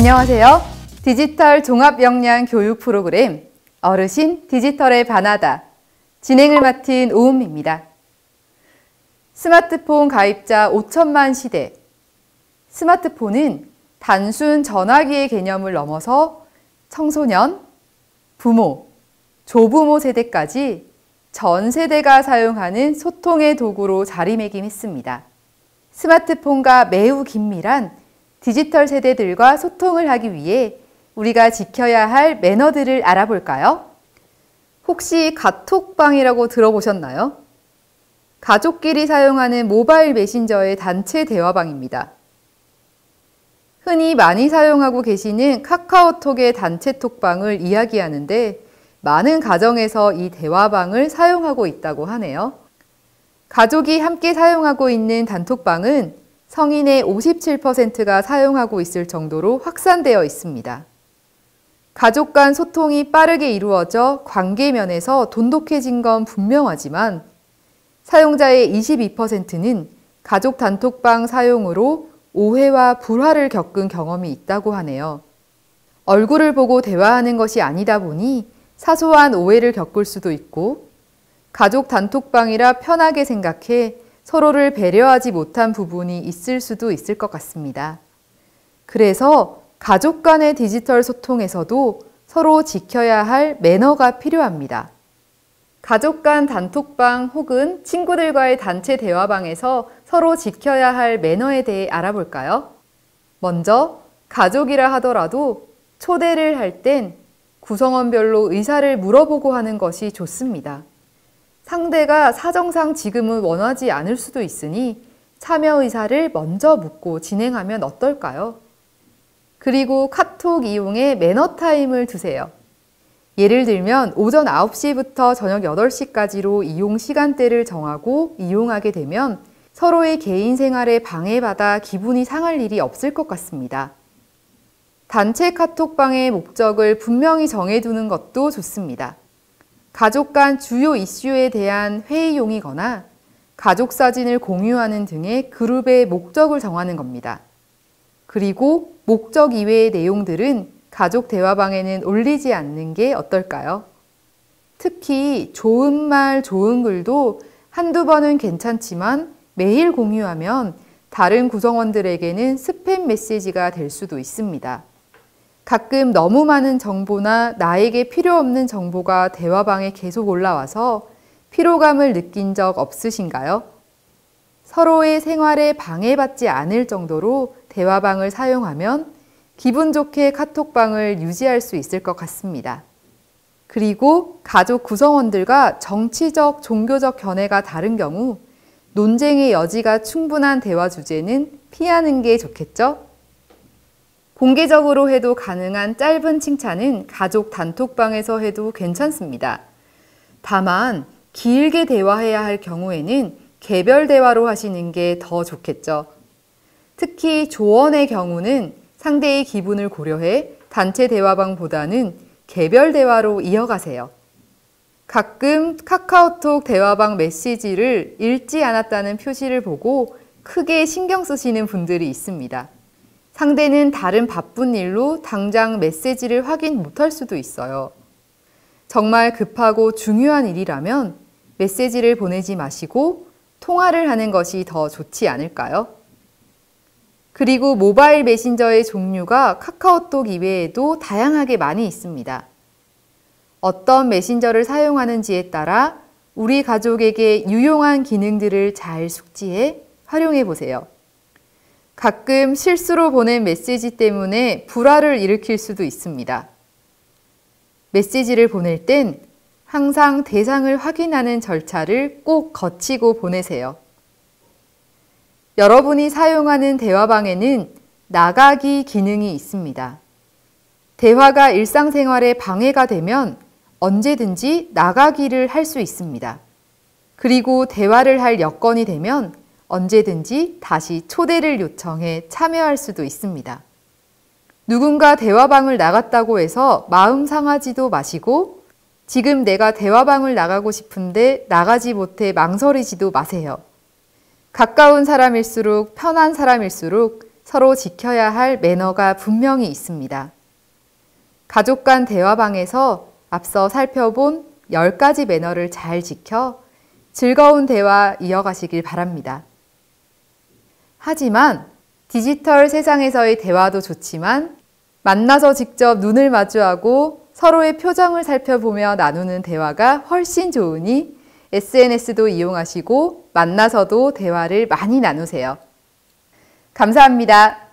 안녕하세요. 디지털 종합역량 교육 프로그램 어르신 디지털의 반하다 진행을 맡은 오은미입니다. 스마트폰 가입자 5천만 시대. 스마트폰은 단순 전화기의 개념을 넘어서 청소년, 부모, 조부모 세대까지 전 세대가 사용하는 소통의 도구로 자리매김했습니다. 스마트폰과 매우 긴밀한 디지털 세대들과 소통을 하기 위해 우리가 지켜야 할 매너들을 알아볼까요? 혹시 카톡방이라고 들어보셨나요? 가족끼리 사용하는 모바일 메신저의 단체 대화방입니다. 흔히 많이 사용하고 계시는 카카오톡의 단체 톡방을 이야기하는데 많은 가정에서 이 대화방을 사용하고 있다고 하네요. 가족이 함께 사용하고 있는 단톡방은 성인의 57%가 사용하고 있을 정도로 확산되어 있습니다. 가족 간 소통이 빠르게 이루어져 관계면에서 돈독해진 건 분명하지만 사용자의 22%는 가족 단톡방 사용으로 오해와 불화를 겪은 경험이 있다고 하네요. 얼굴을 보고 대화하는 것이 아니다 보니 사소한 오해를 겪을 수도 있고 가족 단톡방이라 편하게 생각해 서로를 배려하지 못한 부분이 있을 수도 있을 것 같습니다. 그래서 가족 간의 디지털 소통에서도 서로 지켜야 할 매너가 필요합니다. 가족 간 단톡방 혹은 친구들과의 단체 대화방에서 서로 지켜야 할 매너에 대해 알아볼까요? 먼저 가족이라 하더라도 초대를 할 땐 구성원별로 의사를 물어보고 하는 것이 좋습니다. 상대가 사정상 지금은 원하지 않을 수도 있으니 참여 의사를 먼저 묻고 진행하면 어떨까요? 그리고 카톡 이용에 매너 타임을 두세요. 예를 들면 오전 9시부터 저녁 8시까지로 이용 시간대를 정하고 이용하게 되면 서로의 개인 생활에 방해받아 기분이 상할 일이 없을 것 같습니다. 단체 카톡방의 목적을 분명히 정해두는 것도 좋습니다. 가족 간 주요 이슈에 대한 회의용이거나 가족 사진을 공유하는 등의 그룹의 목적을 정하는 겁니다. 그리고 목적 이외의 내용들은 가족 대화방에는 올리지 않는 게 어떨까요? 특히 좋은 말, 좋은 글도 한두 번은 괜찮지만 매일 공유하면 다른 구성원들에게는 스팸 메시지가 될 수도 있습니다. 가끔 너무 많은 정보나 나에게 필요 없는 정보가 대화방에 계속 올라와서 피로감을 느낀 적 없으신가요? 서로의 생활에 방해받지 않을 정도로 대화방을 사용하면 기분 좋게 카톡방을 유지할 수 있을 것 같습니다. 그리고 가족 구성원들과 정치적, 종교적 견해가 다른 경우 논쟁의 여지가 충분한 대화 주제는 피하는 게 좋겠죠? 공개적으로 해도 가능한 짧은 칭찬은 가족 단톡방에서 해도 괜찮습니다. 다만 길게 대화해야 할 경우에는 개별 대화로 하시는 게 더 좋겠죠. 특히 조언의 경우는 상대의 기분을 고려해 단체 대화방보다는 개별 대화로 이어가세요. 가끔 카카오톡 대화방 메시지를 읽지 않았다는 표시를 보고 크게 신경 쓰시는 분들이 있습니다. 상대는 다른 바쁜 일로 당장 메시지를 확인 못할 수도 있어요. 정말 급하고 중요한 일이라면 메시지를 보내지 마시고 통화를 하는 것이 더 좋지 않을까요? 그리고 모바일 메신저의 종류가 카카오톡 이외에도 다양하게 많이 있습니다. 어떤 메신저를 사용하는지에 따라 우리 가족에게 유용한 기능들을 잘 숙지해 활용해 보세요. 가끔 실수로 보낸 메시지 때문에 불화를 일으킬 수도 있습니다. 메시지를 보낼 땐 항상 대상을 확인하는 절차를 꼭 거치고 보내세요. 여러분이 사용하는 대화방에는 나가기 기능이 있습니다. 대화가 일상생활에 방해가 되면 언제든지 나가기를 할 수 있습니다. 그리고 대화를 할 여건이 되면 언제든지 다시 초대를 요청해 참여할 수도 있습니다. 누군가 대화방을 나갔다고 해서 마음 상하지도 마시고 지금 내가 대화방을 나가고 싶은데 나가지 못해 망설이지도 마세요. 가까운 사람일수록 편한 사람일수록 서로 지켜야 할 매너가 분명히 있습니다. 가족 간 대화방에서 앞서 살펴본 10가지 매너를 잘 지켜 즐거운 대화 이어가시길 바랍니다. 하지만 디지털 세상에서의 대화도 좋지만 만나서 직접 눈을 마주하고 서로의 표정을 살펴보며 나누는 대화가 훨씬 좋으니 SNS도 이용하시고 만나서도 대화를 많이 나누세요. 감사합니다.